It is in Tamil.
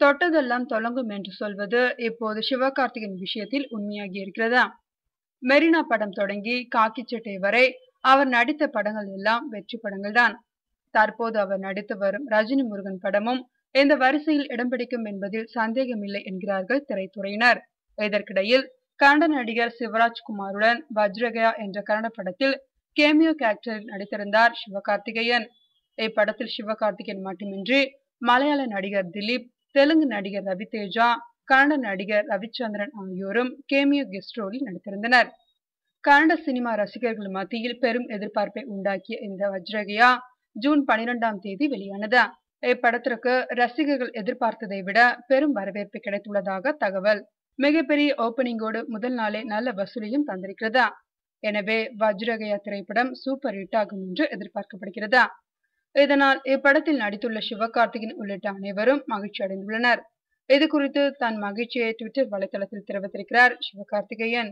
தொட்டதெல்லாம் தொடங்கும் என்று சொல்வது இப்போது சிவகார்த்திகேயன் விஷயத்தில் உண்மையாகி இருக்கிறதா? மெரினா படம் தொடங்கி காக்கி சட்டை வரை அவர் நடித்த படங்கள் எல்லாம் வெற்றி படங்கள் தான். தற்போது அவர் நடித்து வரும் ரஜினி முருகன் படமும் இந்த வரிசையில் இடம் பிடிக்கும் என்பதில் சந்தேகமில்லை என்கிறார்கள் திரைத்துறையினர். இதற்கிடையில் கன்னட நடிகர் சிவராஜ்குமாருடன் வஜ்ரகயா என்ற கன்னட படத்தில் கேமியோ கேரக்டரில் நடித்திருந்தார் சிவகார்த்திகேயன். இப்படத்தில் சிவகார்த்திகேயன் மட்டுமின்றி மலையாள நடிகர் திலீப், தெலுங்கு நடிகர் ரவிதேஜா, கன்னட நடிகர் ரவிச்சந்திரன் ஆகியோரும் கேமியோ கெஸ்ட் ரோலில் நடித்திருந்தனர். கன்னட சினிமா ரசிகர்கள் மத்தியில் பெரும் எதிர்பார்ப்பை உண்டாக்கிய இந்த வஜ்ரகயா ஜூன் 12ஆம் தேதி வெளியானது. இப்படத்திற்கு ரசிகர்கள் எதிர்பார்த்ததை விட பெரும் வரவேற்பு கிடைத்துள்ளதாக தகவல். மிகப்பெரிய ஓபனிங்கோடு முதல் நாளே நல்ல வசூலையும் தந்திருக்கிறது. எனவே வஜ்ரகயா திரைப்படம் சூப்பர் ஹிட் ஆகும் என்று எதிர்பார்க்கப்படுகிறது. இதனால் இப்படத்தில் நடித்துள்ள சிவகார்த்திகேயன் உள்ளிட்ட அனைவரும் மகிழ்ச்சி அடைந்துள்ளனர். இது குறித்து தன் மகிழ்ச்சியை ட்விட்டர் வலைதளத்தில் தெரிவித்திருக்கிறார் சிவகார்த்திகேயன்.